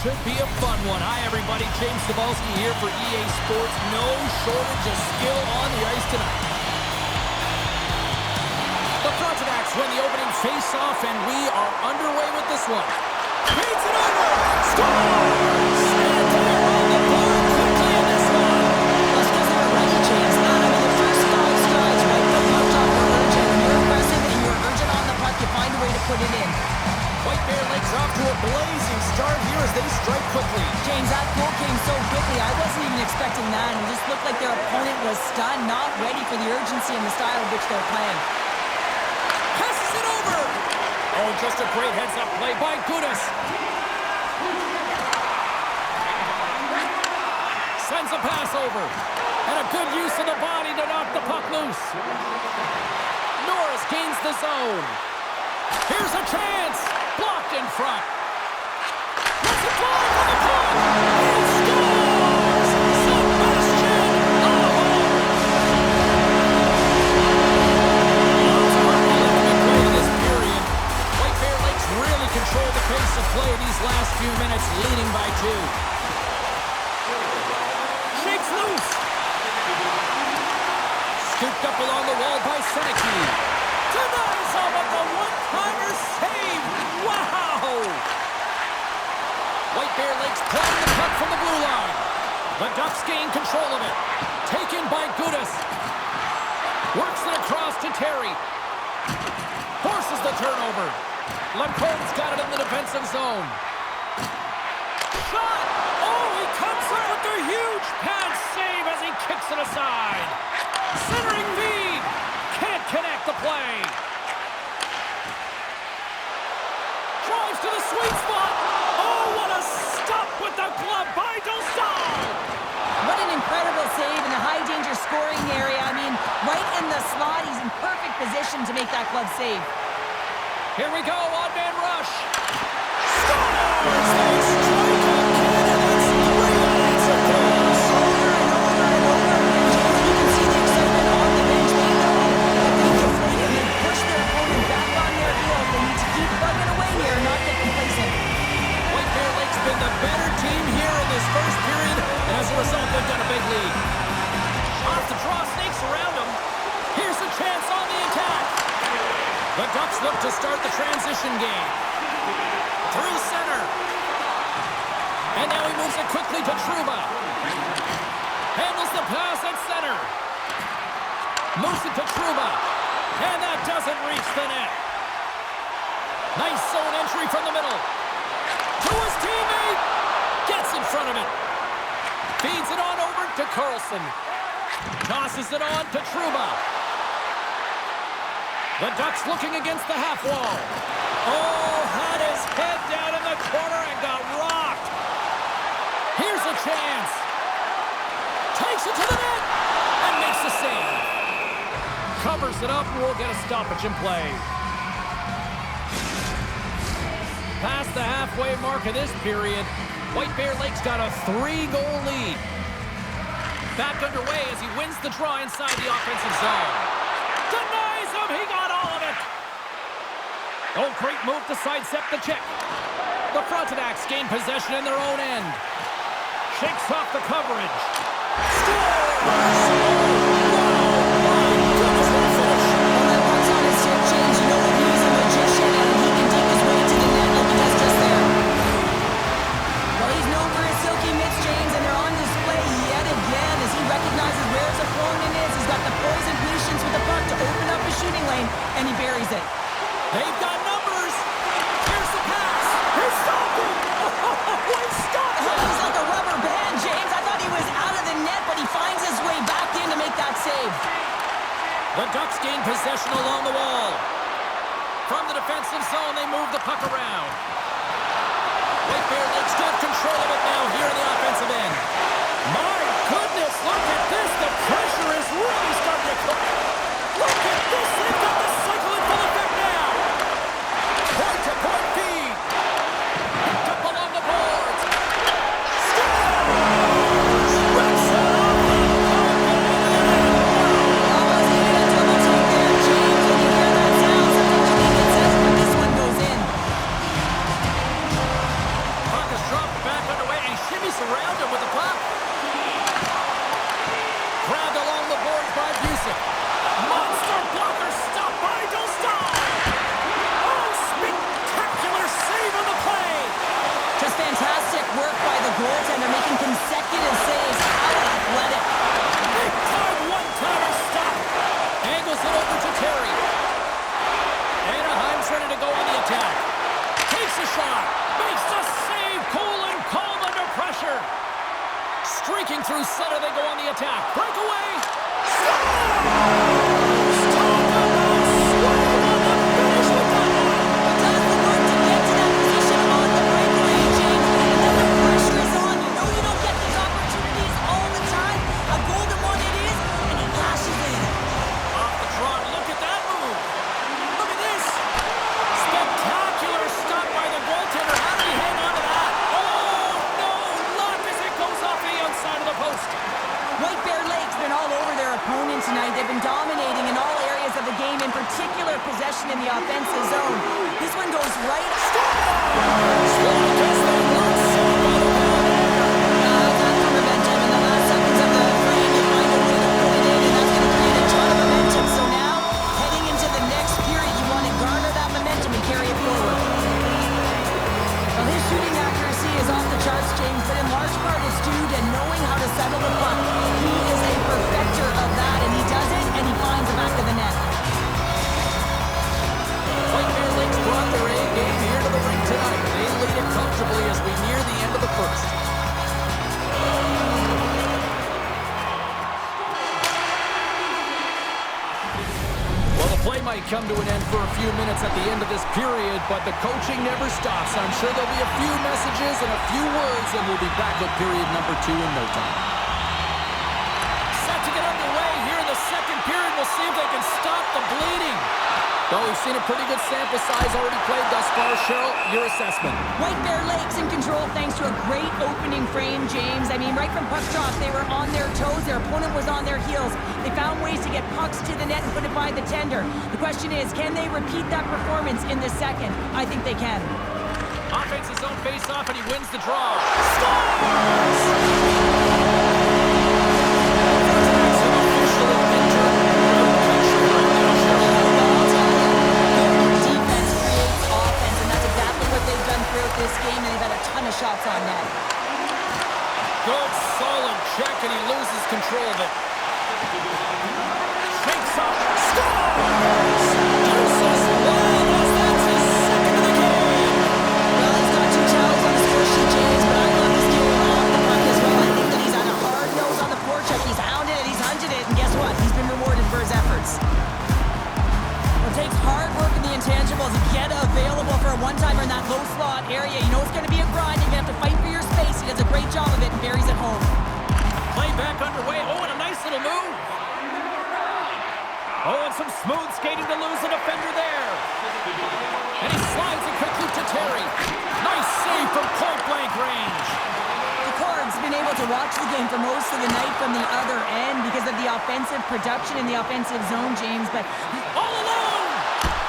should be a fun one. Hi, everybody. James Cebulski here for EA Sports. No shortage of skill on the ice tonight. The Frontenacs win the opening face-off, and we are underway with this one. Beats it over! Scores! And they're on the board quickly in this one. Let's get that ready, James. The first 5 strides, right? The puck top are urgent. When you're aggressive and you're urgent on the puck, you find a way to put it in. White Bear Lakes off to a blazing start here as they strike quickly. James, that goal came so quickly. I wasn't even expecting that. It just looked like their opponent was stunned, not ready for the urgency and the style of which they're playing. Passes it over. Oh, just a great heads-up play by Goodis. Sends a pass over. And a good use of the body to knock the puck loose. Norris gains the zone. Here's a chance. Blocked in front. Let's it fly for the puck. He scores! Sebastian Aho! Lots of hard left to be played in this period. White Bear Lakes really control the pace of play these last few minutes, leading by 2. Shakes loose. Scooped up along the wall by Seneke. Denies him with the one-timer save. Wow! White Bear Lakes playing the puck from the blue line. The Ducks gain control of it. Taken by Goodis. Works it across to Terry. Forces the turnover. Lacomb's got it in the defensive zone. Shot! Oh, he comes up with the huge pad save as he kicks it aside. Centering feed. Can't connect the play. Drives to the sweet spot. Oh, what a stop with the glove by Dostal. What an incredible save in a high-danger scoring area. I mean, right in the slot, he's in perfect position to make that glove save. Here we go, odd-man rush. Scores! They strike again, and it's 3 unanswered goals. Over and over and over again, James. You can see the excitement on the bench. They know that they can play and they push their opponent back on their heel. They need to keep plugging away here and not get complacent. White Bear Lakes been the better team here in this first period, and as a result, they've got a big lead. Off the draw, snakes around him. Here's a chance on the attack. The Ducks look to start the transition game. Through center. And now he moves it quickly to Trouba. Handles the pass at center. Moves it to Trouba. And that doesn't reach the net. Nice zone entry from the middle. To his teammate. Gets in front of it. Feeds it on over to Carlson. Tosses it on to Trouba. The Ducks looking against the half wall. Oh, had his head down in the corner and got rocked. Here's a chance. Takes it to the net and makes the save. Covers it up and we'll get a stoppage in play. Past the halfway mark of this period, White Bear Lakes got a 3-goal lead. Back underway as he wins the draw inside the offensive zone. Denies him, he got all of it. Oh, great move to sidestep the check. The Frontenacs gain possession in their own end. Shakes off the coverage. Scores! And he buries it. They've got numbers. Here's the pass. He stopped it. Oh, he stopped it. He's like a rubber band, James. I thought he was out of the net, but he finds his way back in to make that save. The Ducks gain possession along the wall. From the defensive zone, they move the puck around. White Bear Lakes got control of it now here in the offensive end. My goodness, look at this. The pressure is really starting to cook. Look at this. They've got the cycle in full effect now. Point-to-point feed. Up along the boards. Scores! Rips it off the Almost even a double take there, James. When you hear that sound, sometimes you think it says, but this one goes in. Moving through center, they go on the attack. Breakaway. Scores! Talk about swing on the finish with that one. It does the work to get to that position on the breakaway, James. And then the pressure is on. You know you don't get these opportunities all the time. A golden one it is, and he lashes in. Off the draw. Look at that move. Look at this. Spectacular stop by the goaltender. How did he hang on to that? Oh, no luck as it goes off the outside of the post. White Bear Lake's been all over their opponent tonight. They've been dominating in all areas of the game, in particular possession in the offensive zone. This one goes right. Against the one side by the wall there. Got the momentum in the last seconds of the frame. You find a way to pull it in, and that's going to create a ton of momentum. So now, heading into the next period, you want to garner that momentum and carry it forward. Well, his shooting accuracy is off the charts, James, but in large part it's due to knowing how to settle the puck. He is a perfecter of that, and he does it, and he finds the back of the net. White Bear Lakes brought their A game here to the rink tonight. They lead it comfortably as we near the end of the first. Well, the play might come to an end for a few minutes at the end of this period, but the coaching never stops. I'm sure there'll be a few messages and a few words, and we'll be back with period number 2 in no time. Set to get underway here in the second period. We'll see if they can stop the bleeding. Well, we've seen a pretty good sample size already played thus far. Cheryl, your assessment. White Bear Lakes in control thanks to a great opening frame, James. I mean, right from puck drop, they were on their toes. Their opponent was on their heels. They found ways to get pucks to the net and put it by the tender. The question is, can they repeat that performance in the second? I think they can. Offense his own face-off, and he wins the draw. Scores! This game, and they've had a ton of shots on net. Good, solid check, and he loses control of it. Shakes up, scores! Deuces Wells, that's his second of the game. Well, he's got 2 towels on his score sheet, James, but I love his game off the puck as well. I think that he's on a hard nose on the forecheck. He's hounded it, he's hunted it, and guess what? He's been rewarded for his efforts. It takes hard work in the intangibles to get available for a one-timer in that low slot area. You know it's going to be a grind. You're going to have to fight for your space. He does a great job of it and buries it home. Play back underway. Oh, and a nice little move. Oh, and some smooth skating to lose a defender there. And he slides it quickly to Terry. Nice save from point-blank range. The Cards been able to watch the game for most of the night from the other end because of the offensive production in the offensive zone, James, but all alone!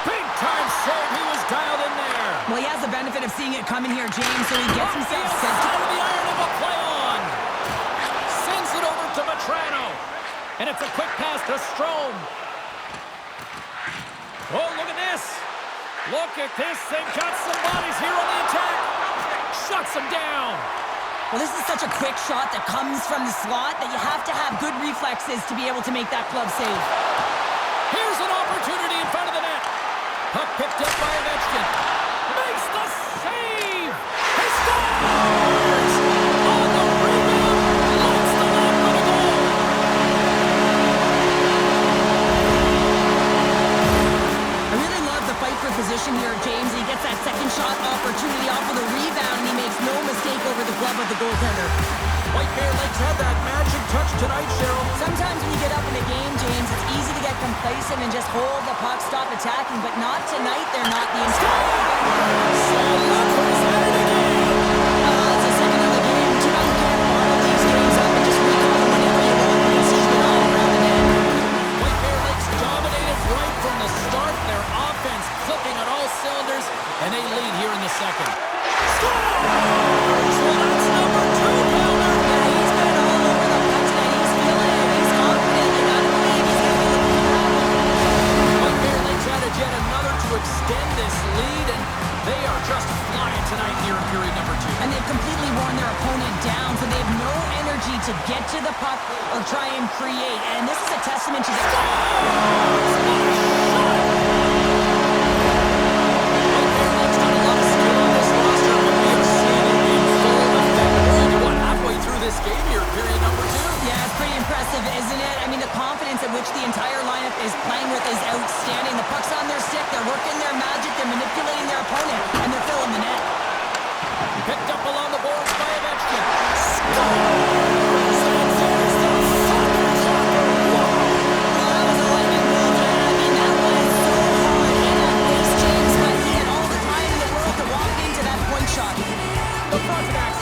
Big-time save. He was dialed in there. Well, he has the benefit of seeing it coming here, James, so he gets himself set to out of the iron of a play on. Sends it over to Matrano. And it's a quick pass to Strome. Oh, look at this. Look at this. They've got some bodies here on the attack. Shuts them down. Well, this is such a quick shot that comes from the slot that you have to have good reflexes to be able to make that glove save. Here's an opportunity in front of the net. Puck picked up by Ovechkin. Makes the save. He scores! On the rebound. Lights the net for the goal. I really love the fight for position here, James. He gets that second shot opportunity off of the rebound, and he makes no mistake over the glove of the goaltender. White Bear Lakes had that magic touch tonight, Cheryl. Sometimes when you get up in a game, James, it's easy to get complacent and just hold the puck, stop attacking, but not tonight. They're not the entire game. So look who's at it again. It's the second of the game. Too bad you can't bottle these games up and just recall them whenever you want because he's been all around the net. White Bear Lakes dominated right from the start. Their offense clicking on all cylinders, and they lead here in the second. Scores! Well, that's number 2, Pounder. Yeah, he's been all over the puck tonight. He's feeling it. He's confident. You gotta believe he's gonna be looking to happen. White Bear Lakes added yet another to extend this lead, and they are just flying tonight here in period number 2. And they've completely worn their opponent down, so they have no energy to get to the puck or try and create. And this is a testament to the... This game here, period number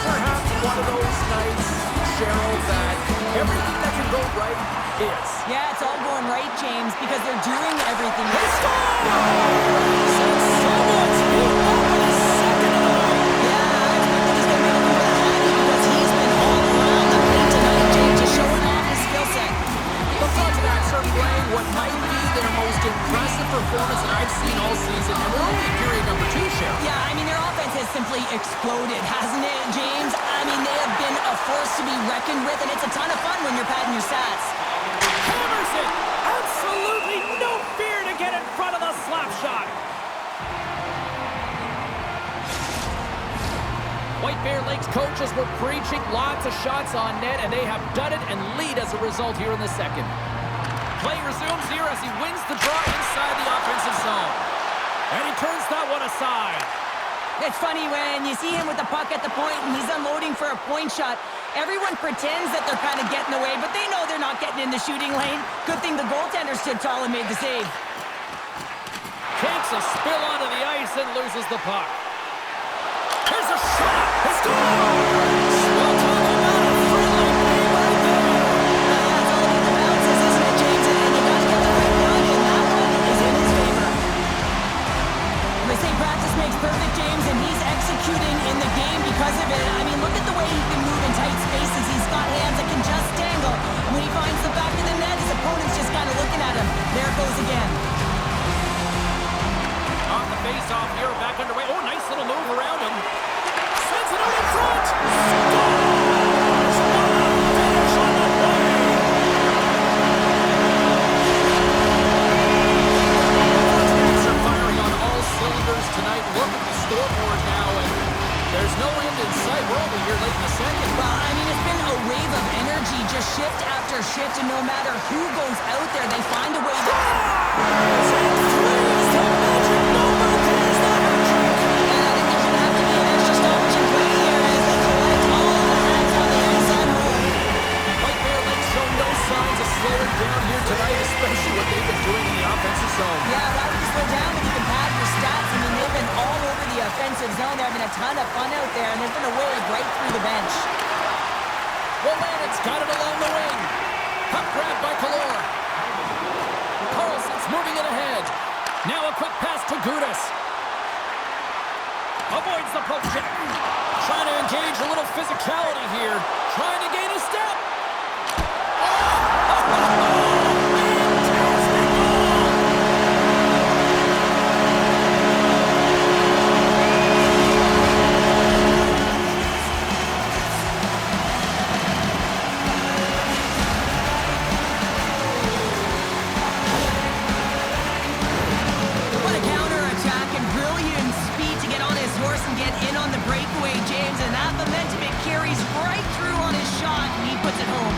perhaps one of those nights, Cheryl, that everything that can go right is. Yeah, it's all going right, James, because they're doing everything He right. scores! And someone's beaten up with his second of the night. Yeah, I expect that he's going to be looking for the Hattie because he's been all around the paint tonight, James, just showing off his skill set. The Frontenacs are playing what might be their most impressive performance that I've seen all season, and we're only in period number 2, Cheryl. Yeah, I mean, their offense has simply exploded, hasn't it, James? I mean, they have been a force to be reckoned with, and it's a ton of fun when you're padding your stats. Hammers it! Absolutely no fear to get in front of the slap shot. White Bear Lakes coaches were preaching lots of shots on net, and they have done it and lead as a result here in the second. Play resumes here as he wins the draw inside the offensive zone. And he turns that one aside. It's funny when you see him with the puck at the point and he's unloading for a point shot. Everyone pretends that they're kind of getting away, but they know they're not getting in the shooting lane. Good thing the goaltender stood tall and made the save. Takes a spill onto the ice and loses the puck. Here's a shot! It's good! Well, talk about a friendly game right there! That's all about the bounces, isn't it, James? And you got to get the right one, and that one is in his favor. They say practice makes perfect, James, and he's executing in the game because of it. I mean, look at the way he can move in tight spaces. He's got hands that can just dangle. When he finds the back of the net, his opponent's just kind of looking at him. There it goes again. Off the face-off here, back underway. Oh, nice little move around him. Sends it out in front! Scores! What a finish on the play! Frontenacs are firing on all cylinders tonight. Look at the scoreboard now, and there's no end in sight. We're only here late in the second. Well, I mean, it's been a wave of energy, just shift after shift, and no matter who goes out there, they find a way to... Scores! And threes the magic number. There's the hat trick. And I think there's going to have to be an extra stoppage in play here as they collect all of the hats on the outside hole. White Bear Lakes show no signs of slowing down here tonight, especially what they've been doing in the offensive zone. Yeah, why would you slow down when you can pad your stats? I mean, they've been all over the offensive zone. They're having a ton of fun out there, and there's been a wave right through the bench. Wolanit's got it along the wing. Puck grabbed by Calor. Carlson's moving it ahead. Now a quick pass to Gudas. Avoids the poke check. Trying to engage a little physicality here. Trying to gain a step. Fantastic goal! What a counter-attack and brilliant speed to get on his horse and get in on the breakaway, James. And that momentum, it carries right through on his shot, and he puts it home.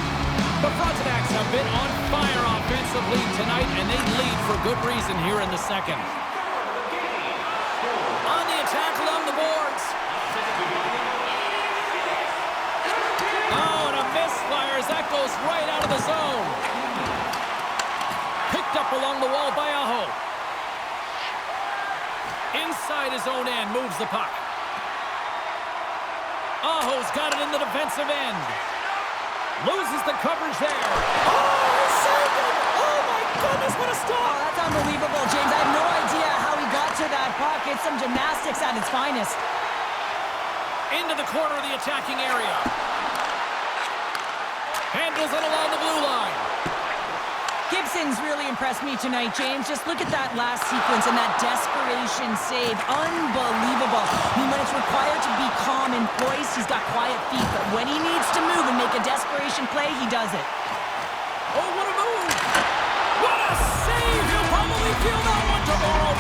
The Frontenacs have been on fire offensively tonight, and they lead for good reason here in the second. On the attack along the boards. Oh, and a misfire as that goes right out of the zone. Picked up along the wall by Aho. Inside his own end, moves the puck. Aho's got it in the defensive end. Loses the coverage there. Oh, he saved it! Oh, my goodness, what a Oh, stop! that's unbelievable, James. I have no idea how he got to that puck. It's some gymnastics at its finest. Into the corner of the attacking area. Handles it along the blue line. Gibson's really impressed me tonight, James. Just look at that last sequence and that desperation save. Unbelievable. I mean, when it's required to be calm and poised, he's got quiet feet. But when he needs to move and make a desperation play, he does it. Oh, what a move! What a save! He'll probably feel that one tomorrow.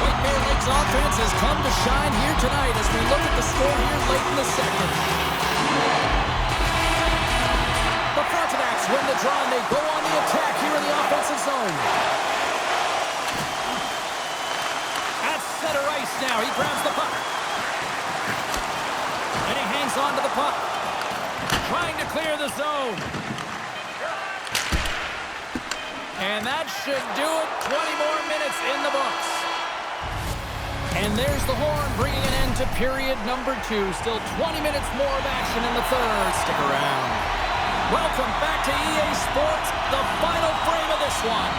White Bear Lakes offense has come to shine here tonight as we look at the score here late in the second. The Frontenacs win the draw and they go on the attack here in the offensive zone. At center ice now, he grabs the puck. And he hangs on to the puck. Trying to clear the zone. And that should do it. 20 more minutes in the books. And there's the horn, bringing an end to period number 2. Still 20 minutes more of action in the third. Stick around. Welcome back to EA Sports, the final frame of this one.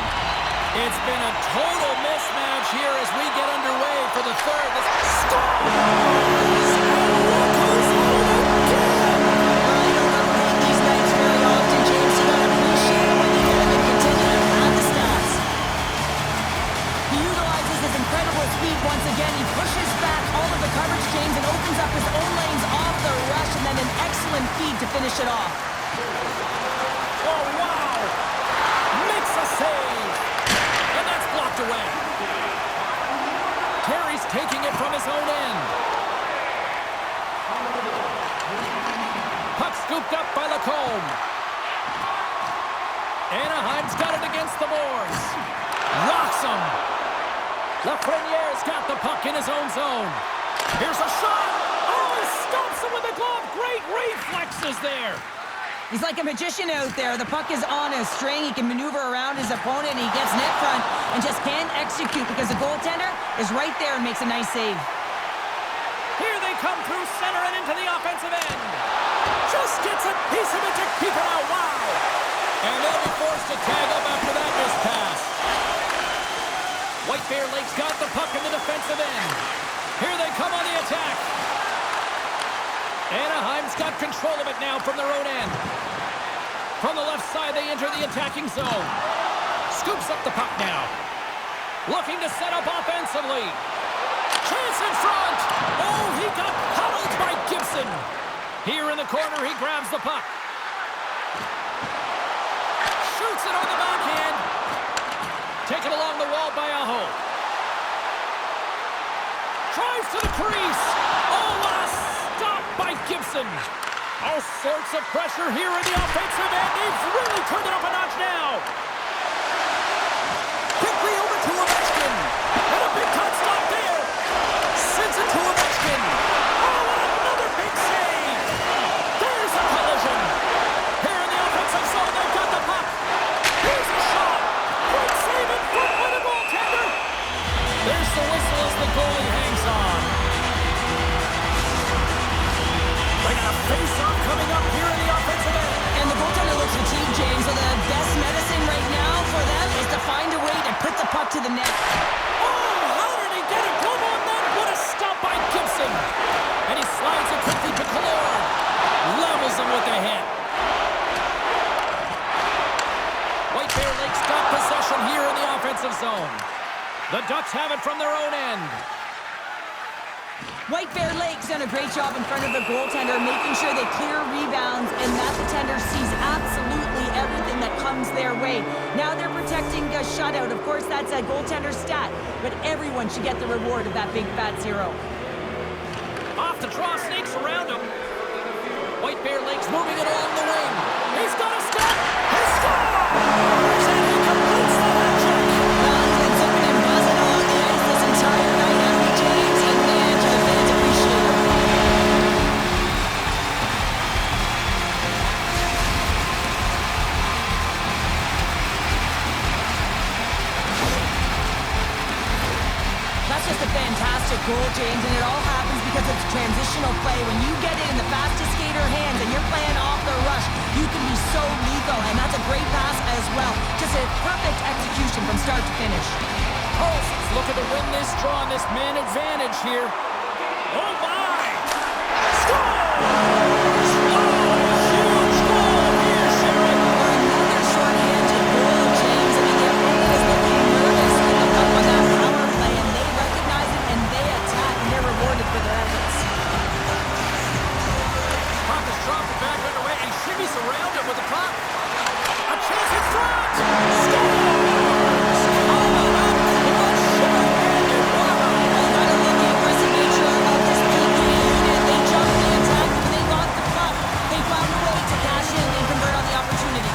It's been a total mismatch here as we get underway for the third. Scores! These nights very often, James. You gotta appreciate it when you get them and continue to add the stats. He utilizes his incredible speed once again. He pushes back all of the coverage, James, and opens up his own lanes off the rush, and then an excellent feed to finish it off. Oh, wow! Makes a save! And that's blocked away. Terry's taking it from his own end. Puck scooped up by Lacombe. Anaheim's got it against the boards. Rocks him. Lafreniere's got the puck in his own zone. Here's a shot. Oh, he stops him with a glove. Great reflexes there. He's like a magician out there. The puck is on a string. He can maneuver around his opponent, and he gets net front and just can't execute because the goaltender is right there and makes a nice save. Here they come through center and into the offensive end. Just gets a piece of it to keep it out. Wow. And they'll be forced to tag up after that missed pass. White Bear Lake's got the puck in the defensive end. Here they come on the attack. Anaheim's got control of it now from their own end. From the left side, they enter the attacking zone. Scoops up the puck now. Looking to set up offensively. Chance in front. Oh, he got huddled by Gibson. Here in the corner, he grabs the puck. Shoots it on the backhand. Taken along the wall by Aho. Drives to the crease. Oh, what a stop by Gibson. All sorts of pressure here in the offensive end. They've really turned it up a notch now. Quickly over to Ovechkin. And a big time stop there. Sends it to Ovechkin. Oh, and another big save. There's a collision. Here in the offensive zone, they've got the puck. Here's a shot. Quick save in front by the goaltender. There's the whistle as the goalie hangs on. They got a face-off coming up here in the offensive end. And the goaltender looks fatigued, James, so the best medicine right now for them is to find a way to put the puck to the net. Oh, how did he get a glove on that? What a stop by Gibson. And he slides it quickly to Quelle. Levels him with the hit. White Bear Lake's got possession here in the offensive zone. The Ducks have it from their own end. White Bear Lake's done a great job in front of the goaltender, making sure they clear rebounds and that the tender sees absolutely everything that comes their way. Now they're protecting a shutout. Of course, that's a goaltender stat, but everyone should get the reward of that big fat zero. Off the draw, snakes around him. White Bear Lake's moving it along the wing. He's got a step. He scores! And he completes the magic. Well, he's been zipping and buzzing along the ice this entire night, hasn't he, James? And man, do the fans appreciate him. That's just a fantastic goal, James, and it all happens because it's transitional play. When you get it in the fastest skater hands and you're playing off the rush, you can be so lethal, and that's a great pass as well. Just a perfect execution from start to finish. Paulson's looking to win this draw on this man advantage here. Oh, my! Scores! Oh, huge goal here, Sherry. Another short-handed goal, James. I mean, their opponent is looking nervous with the puck on that power play, and they recognize it, and they attack, and they're rewarded for their efforts. Puck is dropped back underway, and shimmies around him with the puck. A chance in front! Scores! Coming up, clutch short-handed. Wow! You gotta love the aggressive nature of this PK unit. They jumped the attack, and they got the puck. They found a way to cash in and convert on the opportunity.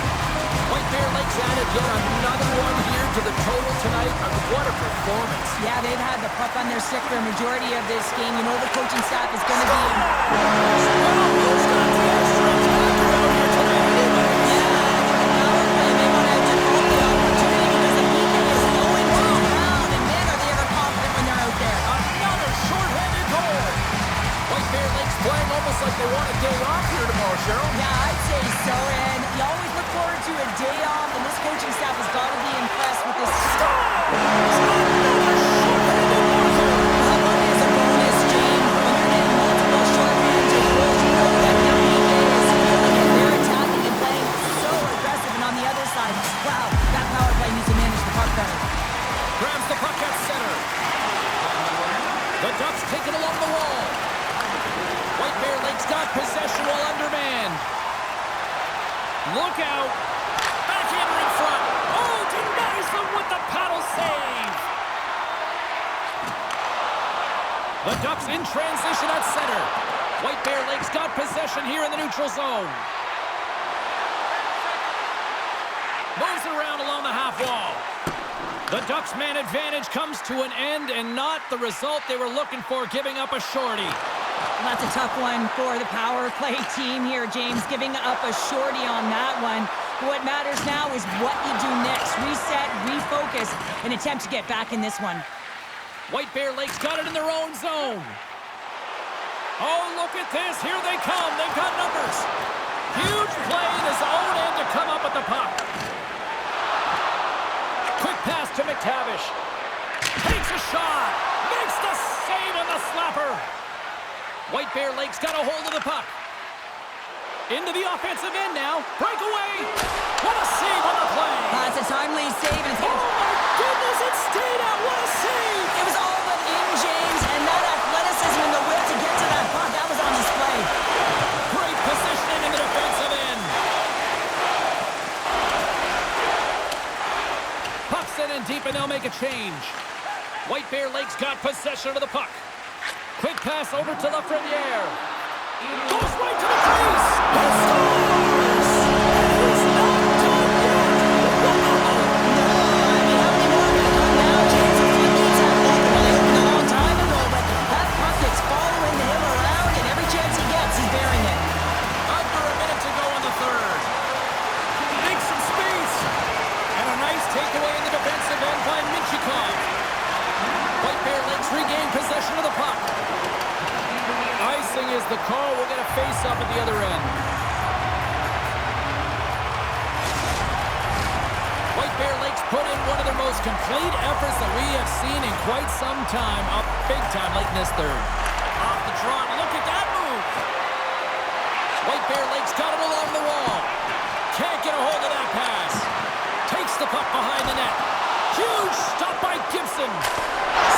White Bear Lake's added yet another one here to the total tonight. What a performance. Yeah, they've had the puck on their stick for a majority of this game. You know the coaching staff is going to be in. Well, who's got the extra attacker out here tonight anyway? Yeah, the power play may want to default the opportunity because the PK is going to town. And man, are they ever confident when they're out there. Another Ducks take it along the wall. White Bear Lakes got possession while undermanned. Look out. Backhander in front. Oh, denies them with the paddle save. The Ducks in transition at center. White Bear Lakes got possession here in the neutral zone. Moves it around along the half wall. The Ducks' man advantage comes to an end and not the result they were looking for, giving up a shorty. That's a tough one for the power play team here, James, giving up a shorty on that one. What matters now is what you do next. Reset, refocus, and attempt to get back in this one. White Bear Lakes got it in their own zone. Oh, look at this. Here they come. They've got numbers. Huge play in his own end to come up with the puck. Quick pass to McTavish. Takes a shot. Makes the save on the slapper. White Bear Lakes got a hold of the puck. Into the offensive end now. Breakaway. What a save on the play. That's a timely save. And oh, my goodness. It stayed out. What a save. It was all but in, James. And that athleticism and the will to get to that puck, that was on display. Great positioning in the defensive end. Puck sent in deep, and they'll make a change. White Bear Lakes got possession of the puck. Quick pass over to Lafreniere. Goes right to the crease. He scores! He's not done yet. How many more are going to come now, James? The floodgates have opened. Well, they opened a long time ago, but that puck is following him around, and every chance he gets, he's bearing it. Under a minute to go in the third. Makes some space. And a nice takeaway in the defensive end by Minchikov. White Bear Lakes regain possession of the puck. Icing is the call. We'll get a face-up at the other end. White Bear Lakes put in one of their most complete efforts that we have seen in quite some time. Up big time late in this third. Off the draw. Look at that move. White Bear Lakes got it along the wall. Can't get a hold of that pass. Takes the puck behind the net. Huge stop by Gibson.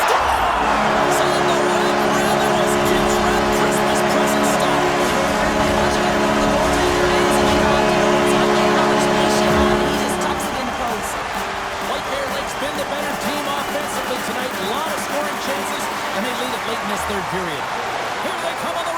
Scores! On the wrap around the most gift-wrapped Christmas present stop. Really watching it from the goaltender ends, and you have to know exactly how much space you have, and he just tucks it in the post. White Bear Lakes been the better team offensively tonight. A lot of scoring chances, and they lead it late in this third period. Here they come on the